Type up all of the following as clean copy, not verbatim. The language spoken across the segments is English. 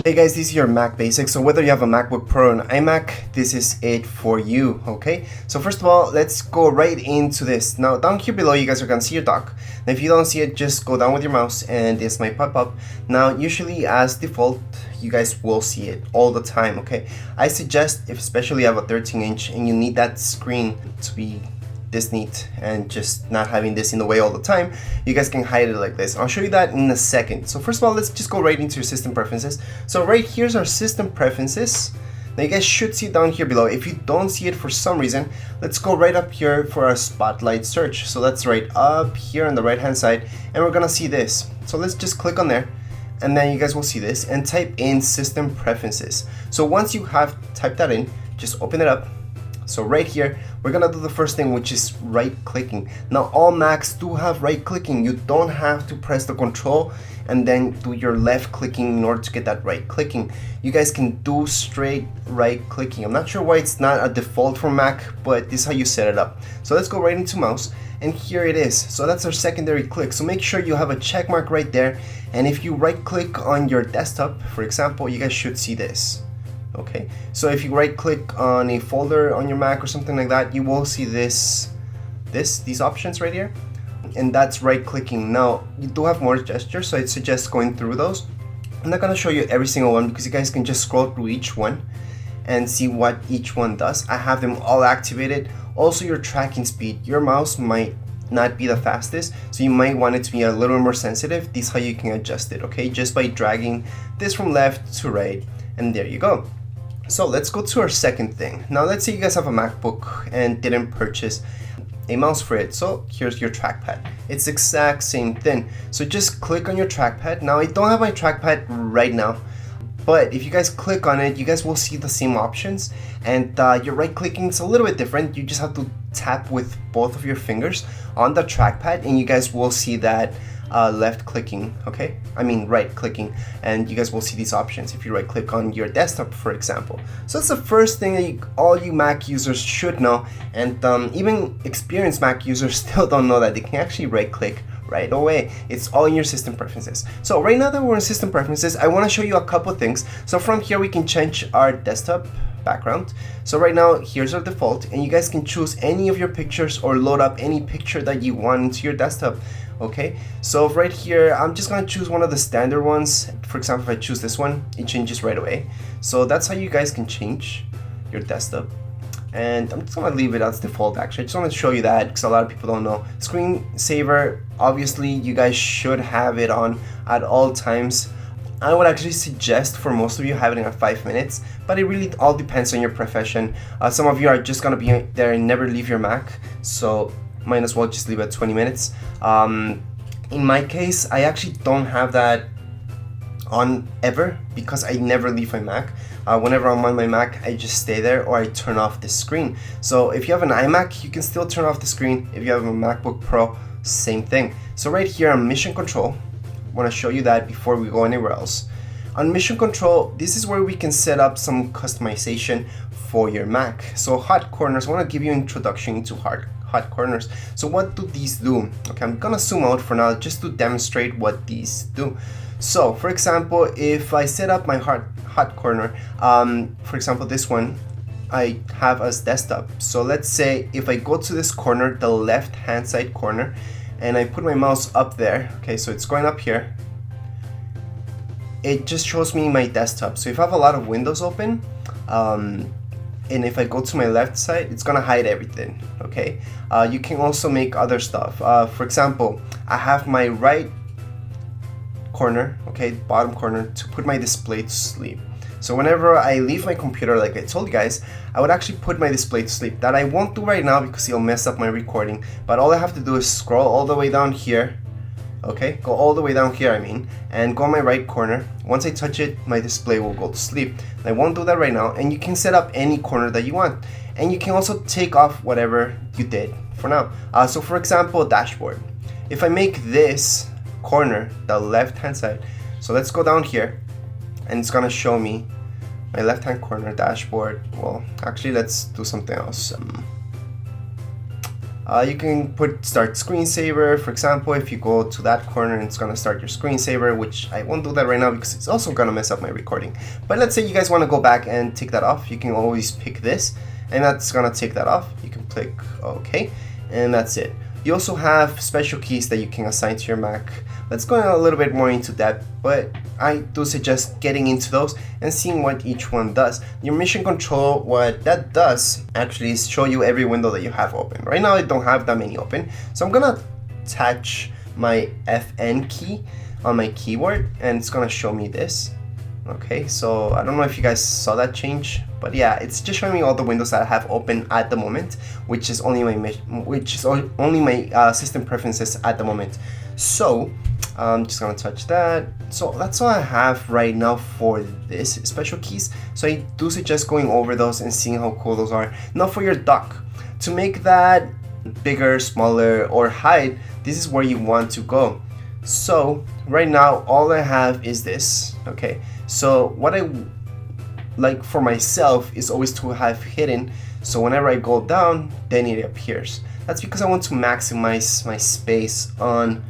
Hey guys, this is your Mac Basics. So whether you have a MacBook Pro or an iMac, this is it for you, okay? So first of all, let's go right into this. Now down here below, you guys are gonna see your dock. Now if you don't see it, just go down with your mouse and this might pop up. Now usually as default, you guys will see it all the time, okay? I suggest, if especially you have a 13-inch and you need that screen to be this neat and just not having this in the way all the time, you guys can hide it like this. I'll show you that in a second. So first of all, let's just go right into your system preferences. So right here's our system preferences. Now you guys should see it down here below. If you don't see it for some reason, let's go right up here for our spotlight search. So that's right up here on the right hand side, and we're gonna see this. So let's just click on there, and then you guys will see this and type in system preferences. So once you have typed that in, just open it up. So right here, we're gonna do the first thing, which is right clicking. Now all Macs do have right clicking. You don't have to press the control and then do your left clicking in order to get that right clicking. You guys can do straight right clicking. I'm not sure why it's not a default for Mac, but this is how you set it up. So let's go right into mouse, and here it is. So that's our secondary click. So make sure you have a check mark right there, and if you right click on your desktop, for example, you guys should see this. Okay, so if you right click on a folder on your Mac or something like that, you will see these options right here, and that's right clicking. Now you do have more gestures, so I suggest going through those. I'm not gonna show you every single one because you guys can just scroll through each one and see what each one does. I have them all activated. Also your tracking speed, your mouse might not be the fastest, so you might want it to be a little more sensitive. This is how you can adjust it, okay, just by dragging this from left to right, and there you go. So let's go to our second thing. Now let's say you guys have a MacBook and didn't purchase a mouse for it. So here's your trackpad. It's the exact same thing. So just click on your trackpad. Now I don't have my trackpad right now, but if you guys click on it, you guys will see the same options, and your right clicking is a little bit different. You just have to tap with both of your fingers on the trackpad and you guys will see that left clicking, okay? I mean right clicking, and you guys will see these options if you right click on your desktop, for example. So that's the first thing that all you Mac users should know, and even experienced Mac users still don't know that they can actually right click right away. It's all in your system preferences. So right now that we're in system preferences, I want to show you a couple things. So from here we can change our desktop background. So right now here's our default, and you guys can choose any of your pictures or load up any picture that you want into your desktop. Okay, so right here I'm just gonna choose one of the standard ones. For example, if I choose this one, it changes right away. So that's how you guys can change your desktop, and I'm just gonna leave it as default. Actually, I just want to show you that because a lot of people don't know. Screensaver, obviously you guys should have it on at all times. I would actually suggest for most of you having it at 5 minutes, but it really all depends on your profession. Some of you are just gonna be there and never leave your Mac, so might as well just leave it at 20 minutes. In my case, I actually don't have that on ever because I never leave my Mac. Whenever I'm on my Mac, I just stay there or I turn off the screen. So if you have an iMac, you can still turn off the screen. If you have a MacBook Pro, same thing. So right here on Mission Control, I want to show you that before we go anywhere else. On Mission Control, this is where we can set up some customization for your Mac. So hot corners, I want to give you an introduction into hot corners. So what do these do? Okay, I'm gonna zoom out for now just to demonstrate what these do. So for example, if I set up my hot corner, for example this one I have as desktop. So let's say if I go to this corner, the left hand side corner, and I put my mouse up there, okay, so it's going up here, it just shows me my desktop. So if I have a lot of windows open, and if I go to my left side, it's gonna hide everything, okay? You can also make other stuff. For example, I have my right corner, okay, bottom corner, to put my display to sleep. So whenever I leave my computer, like I told you guys, I would actually put my display to sleep. That I won't do right now because it'll mess up my recording, but all I have to do is scroll all the way down here, okay, go all the way down here, I mean, and go on my right corner. Once I touch it, my display will go to sleep. And I won't do that right now, and you can set up any corner that you want, and you can also take off whatever you did for now. So for example, dashboard. If I make this corner the left hand side, so let's go down here, and it's gonna show me my left hand corner dashboard. Well, actually let's do something else. You can put start screensaver, for example. If you go to that corner, it's gonna start your screensaver, which I won't do that right now because it's also gonna mess up my recording. But let's say you guys wanna go back and take that off. You can always pick this, and that's gonna take that off. You can click OK, and that's it. You also have special keys that you can assign to your Mac. Let's go a little bit more into depth, but I do suggest getting into those and seeing what each one does. Your mission control, what that does actually is show you every window that you have open. Right now I don't have that many open, so I'm gonna attach my FN key on my keyboard and it's gonna show me this. Okay, so I don't know if you guys saw that change, but yeah, it's just showing me all the windows that I have open at the moment, which is only my system preferences at the moment. So I'm just gonna touch that. So that's all I have right now for this special keys. So I do suggest going over those and seeing how cool those are. Now for your dock, to make that bigger, smaller, or hide, this is where you want to go. So right now all I have is this. Okay, so what I like for myself is always to have hidden, so whenever I go down then it appears. That's because I want to maximize my space on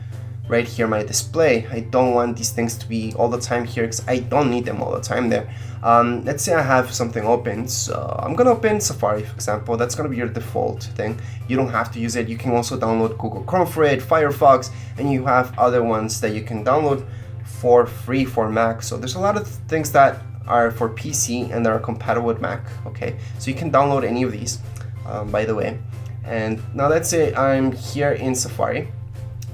right here, my display. I don't want these things to be all the time here because I don't need them all the time there. Let's say I have something open, so I'm gonna open Safari, for example. That's gonna be your default thing. You don't have to use it. You can also download Google Chrome for it, Firefox, and you have other ones that you can download for free for Mac. So there's a lot of things that are for PC and that are compatible with Mac. Okay, so you can download any of these, by the way. And now let's say I'm here in Safari.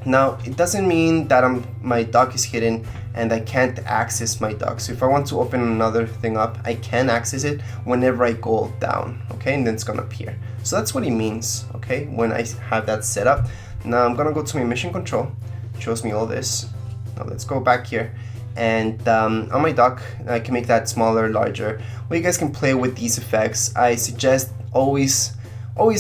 Now it doesn't mean that my dock is hidden and I can't access my dock. So if I want to open another thing up, I can access it whenever I go down. Okay, and then it's gonna appear. So that's what it means. Okay, when I have that set up. Now I'm gonna go to my mission control. It shows me all this. Now let's go back here. And on my dock, I can make that smaller, larger. Well, you guys can play with these effects. I suggest always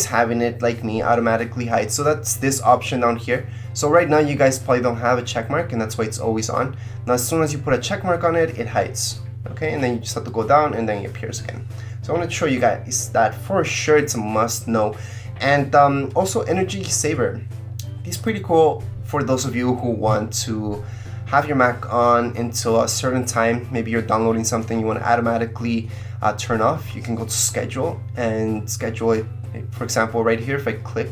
having it, like me, automatically hide. So that's this option down here. So right now you guys probably don't have a check mark, and that's why it's always on. Now as soon as you put a check mark on it, it hides. Okay, and then you just have to go down and then it appears again. So I want to show you guys that for sure it's a must know. And also energy saver. This is pretty cool for those of you who want to have your Mac on until a certain time. Maybe you're downloading something you want to automatically turn off. You can go to schedule and schedule it. For example, right here, if I click,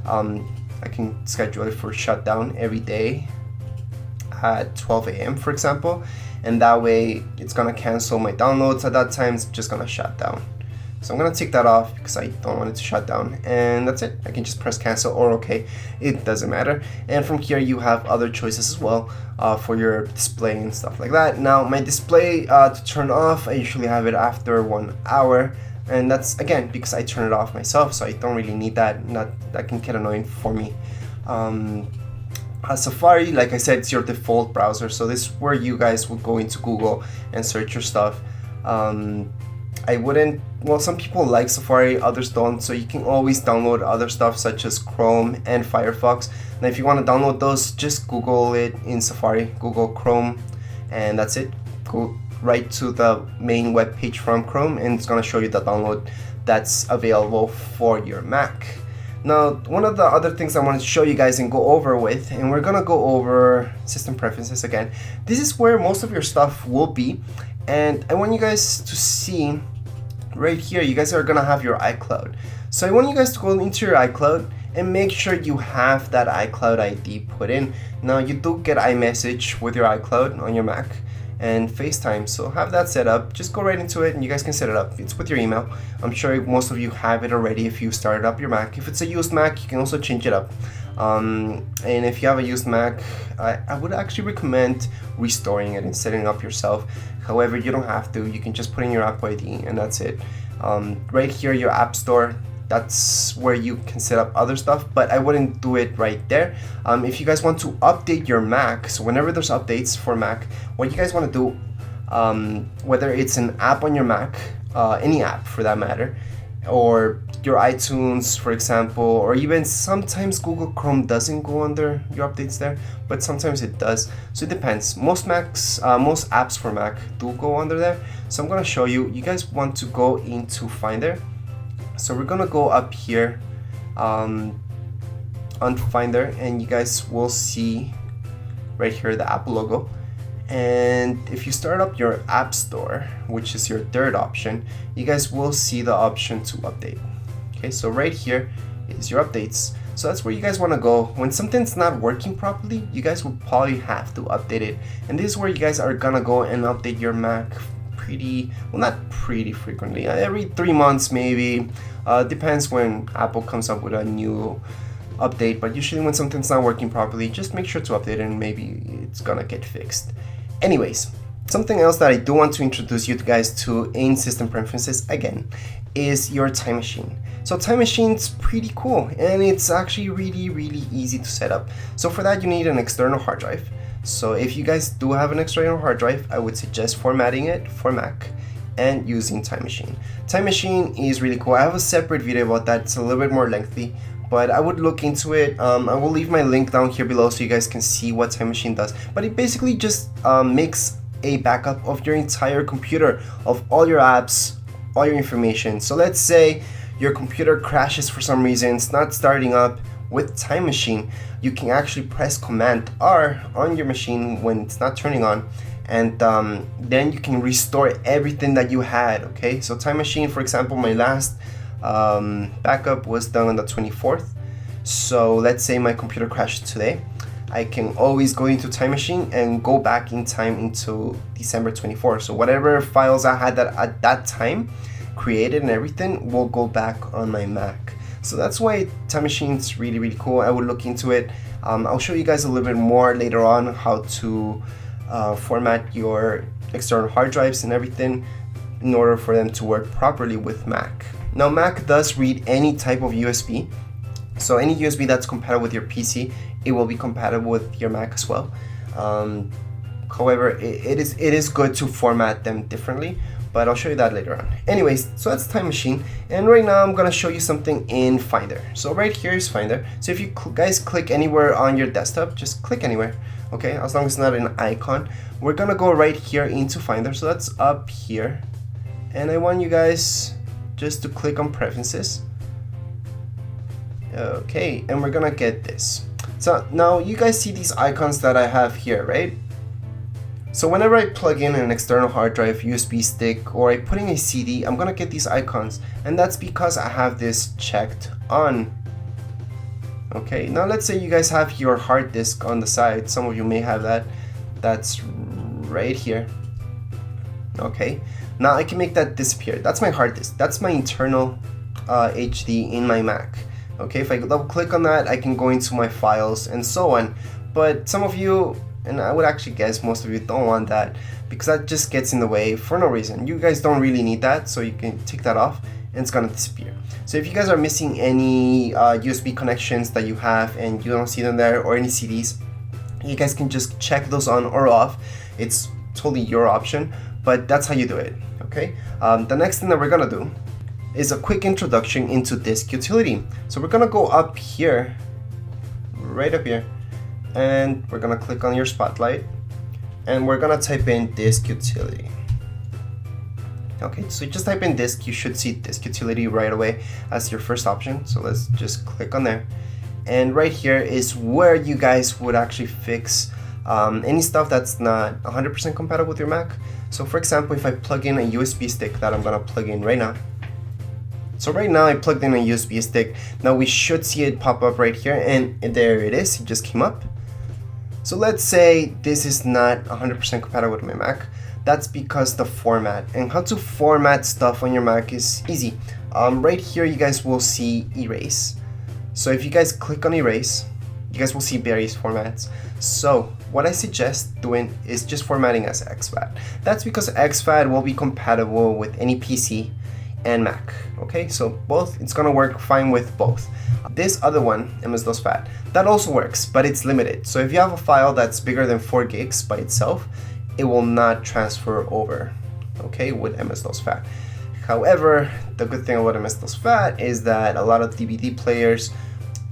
I can schedule it for shutdown every day at 12 a.m. for example, and that way it's gonna cancel my downloads at that time. It's just gonna shut down. So I'm gonna take that off because I don't want it to shut down, and that's it. I can just press cancel or OK, it doesn't matter. And from here you have other choices as well for your display and stuff like that. Now my display to turn off, I usually have it after 1 hour. And that's again because I turn it off myself, so I don't really need that. That can get annoying for me. Safari, like I said, it's your default browser, so this is where you guys would go into Google and search your stuff. I wouldn't, well, some people like Safari, others don't, so you can always download other stuff such as Chrome and Firefox. Now if you want to download those, just Google it in Safari, Google Chrome, and that's it. Go right to the main web page from Chrome, and it's going to show you the download that's available for your Mac. Now, one of the other things I wanted to show you guys and go over with, and we're going to go over system preferences again. This is where most of your stuff will be, and I want you guys to see right here, you guys are going to have your iCloud. So I want you guys to go into your iCloud and make sure you have that iCloud ID put in. Now, you do get iMessage with your iCloud on your Mac, and FaceTime, so have that set up. Just go right into it and you guys can set it up. It's with your email. I'm sure most of you have it already if you started up your Mac. If it's a used Mac, you can also change it up. And if you have a used Mac, I would actually recommend restoring it and setting it up yourself. However, you don't have to. You can just put in your App ID and that's it. Right here, your App Store, that's where you can set up other stuff, but I wouldn't do it right there. If you guys want to update your Mac, so whenever there's updates for Mac, what you guys want to do, whether it's an app on your Mac, any app for that matter, or your iTunes, for example, or even sometimes Google Chrome doesn't go under your updates there, but sometimes it does. So it depends. Most apps for Mac do go under there. So I'm gonna show you. You guys want to go into Finder. So we're gonna go up here. on Finder, and you guys will see right here the Apple logo. And if you start up your App Store, which is your third option, you guys will see the option to update. Okay, so right here is your updates. So that's where you guys want to go. When something's not working properly, you guys will probably have to update it. And this is where you guys are gonna go and update your Mac not pretty frequently, every 3 months maybe. Depends when Apple comes up with a new update, but usually when something's not working properly, just make sure to update it and maybe it's gonna get fixed. Anyways, something else that I do want to introduce you guys to in system preferences again is your time machine. So time machine's pretty cool, and it's actually really easy to set up. So for that, you need an external hard drive. So if you guys do have an external hard drive, I would suggest formatting it for Mac and using Time Machine. Time Machine is really cool. I have a separate video about that. It's a little bit more lengthy, but I would look into it. I will leave my link down here below so you guys can see what Time Machine does. But it basically just makes a backup of your entire computer, of all your apps, all your information. So let's say your computer crashes for some reason, it's not starting up. With Time Machine, you can actually press Command R on your machine when it's not turning on, and then you can restore everything that you had. Okay, so Time Machine, for example, my last backup was done on the 24th. So let's say my computer crashed today, I can always go into Time Machine and go back in time into December 24th. So whatever files I had that at that time created and everything will go back on my Mac. So that's why Time Machine's really cool. I would look into it. I'll show you guys a little bit more later on how to format your external hard drives and everything in order for them to work properly with Mac. Now Mac does read any type of USB. So any USB that's compatible with your PC, it will be compatible with your Mac as well. However, it is good to format them differently, but I'll show you that later on. Anyways, so that's Time Machine, and right now I'm gonna show you something in Finder. So right here is Finder. So if you guys click anywhere on your desktop, just click anywhere, okay, as long as it's not an icon. We're gonna go right here into Finder, so that's up here, and I want you guys just to click on Preferences. Okay, and we're gonna get this. So now you guys see these icons that I have here, right? So whenever I plug in an external hard drive, USB stick, or I put in a CD, I'm gonna get these icons, and that's because I have this checked on. Okay, now let's say you guys have your hard disk on the side. Some of you may have that. That's right here. Okay, now I can make that disappear. That's my hard disk. That's my internal HD in my Mac. Okay, if I double click on that, I can go into my files and so on. But some of you, and I would actually guess most of you, don't want that because that just gets in the way for no reason. You guys don't really need that, so you can take that off and it's gonna disappear. So if you guys are missing any USB connections that you have and you don't see them there, or any CDs, you guys can just check those on or off. It's totally your option, but that's how you do it, okay? The next thing that we're gonna do is a quick introduction into disk utility. So we're gonna go up here, right up here, and we're gonna click on your spotlight, and we're gonna type in disk utility. Okay, so you just type in disk, you should see disk utility right away as your first option. So let's just click on there, and right here is where you guys would actually fix any stuff that's not 100% compatible with your Mac. So for example, if I plug in a USB stick that I'm gonna plug in right now. So right now I plugged in a USB stick. Now we should see it pop up right here, and there it is, it just came up. So let's say this is not 100% compatible with my Mac. That's because the format, and how to format stuff on your Mac is easy. Right here you guys will see erase. So if you guys click on erase, you guys will see various formats. So what I suggest doing is just formatting as exFAT. That's because exFAT will be compatible with any PC and Mac. Okay, so both, it's gonna work fine with both. This other one, MS-DOS FAT, that also works, but it's limited. So if you have a file that's bigger than 4 gigs by itself, it will not transfer over, okay, with MS-DOS FAT. However, the good thing about MS-DOS FAT is that a lot of DVD players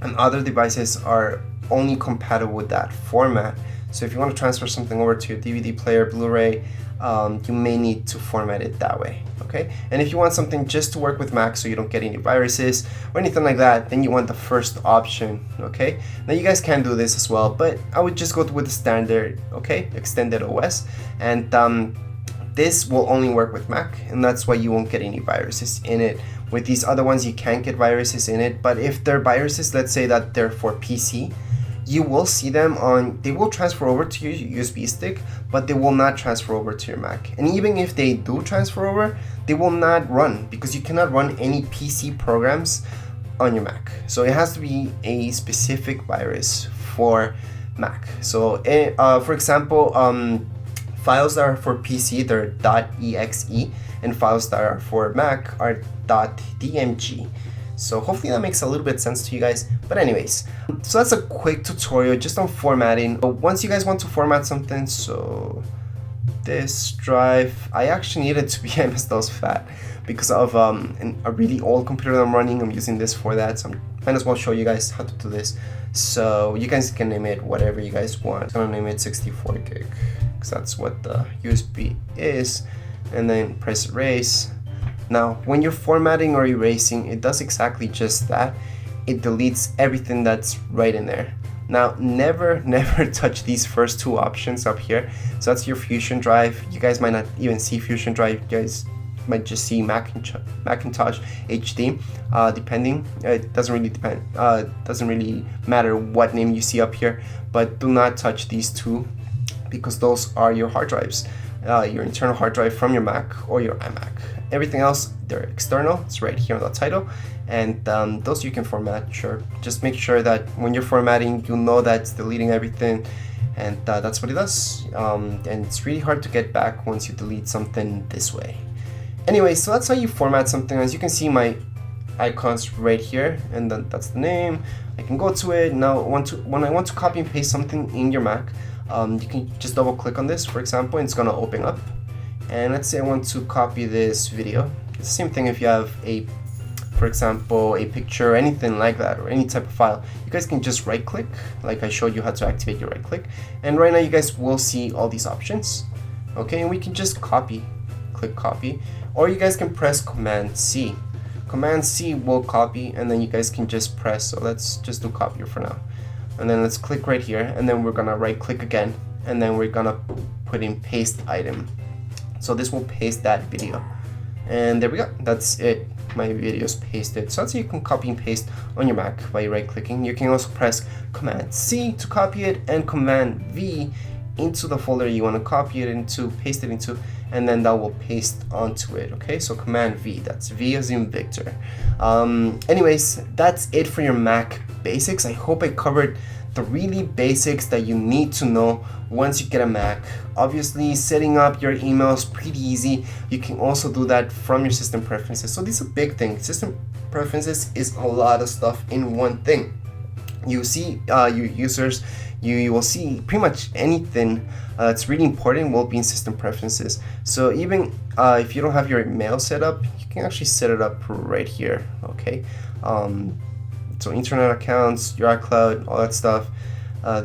and other devices are only compatible with that format. So if you want to transfer something over to your DVD player, Blu-ray, you may need to format it that way, okay? And if you want something just to work with Mac so you don't get any viruses or anything like that, then you want the first option, okay? Now you guys can do this as well, but I would just go with the standard, okay? Extended OS, and this will only work with Mac, and that's why you won't get any viruses in it. With these other ones, you can't get viruses in it, but if they're viruses, let's say that they're for PC, you will see them they will transfer over to your USB stick, but they will not transfer over to your Mac. And even if they do transfer over, they will not run, because you cannot run any PC programs on your Mac. So it has to be a specific virus for Mac. So for example, files that are for PC, they're .exe, and files that are for Mac are .dmg. So hopefully that makes a little bit sense to you guys. But anyways, so that's a quick tutorial just on formatting. But once you guys want to format something, so this drive, I actually need it to be MS-DOS fat because of a really old computer that I'm running. I'm using this for that, so I might as well show you guys how to do this. So you guys can name it whatever you guys want. I'm gonna name it 64 gig because that's what the USB is, and then press erase. Now, when you're formatting or erasing, it does exactly just that. It deletes everything that's right in there. Now, never touch these first two options up here. So that's your Fusion drive. You guys might not even see Fusion drive. You guys might just see Macintosh HD, depending. It doesn't really depend. Doesn't really matter what name you see up here. But do not touch these two, because those are your hard drives. Your internal hard drive from your Mac or your iMac. Everything else, they're external. It's right here on the title, and those you can format. Sure, just make sure that when you're formatting, you know that's deleting everything, and that's what it does. And it's really hard to get back once you delete something this way. Anyway, so that's how you format something. As you can see, my icons right here, and then that's the name. I can go to it now. When I want to copy and paste something in your Mac, you can just double click on this, for example, and it's gonna open up. And let's say I want to copy this video. It's the same thing if you have for example, a picture or anything like that, or any type of file. You guys can just right click, like I showed you how to activate your right click. And right now you guys will see all these options. Okay, and we can just copy, click copy, or you guys can press Command C. Command C will copy, and then you guys can just press, so let's just do copier for now. And then let's click right here, and then we're gonna right click again, and then we're gonna put in paste item. So this will paste that video, and there we go. That's it. My video is pasted. So that's how you can copy and paste on your Mac by right clicking. You can also press Command C to copy it, and Command V into the folder you want to copy it into, paste it into, and then that will paste onto it. Okay, so Command V, that's V as in Victor. Anyways, that's it for your Mac basics. I hope I covered the really basics that you need to know once you get a Mac. Obviously, setting up your email is pretty easy. You can also do that from your system preferences. So this is a big thing. System preferences is a lot of stuff in one thing. You see your users, you will see pretty much anything that's really important will be in system preferences. So even if you don't have your mail set up, you can actually set it up right here. Okay. So internet accounts, your iCloud, all that stuff.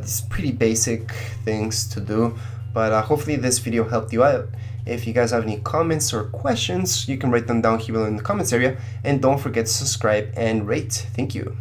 These pretty basic things to do, but hopefully this video helped you out. If you guys have any comments or questions, you can write them down here below in the comments area, and don't forget to subscribe and rate. Thank you.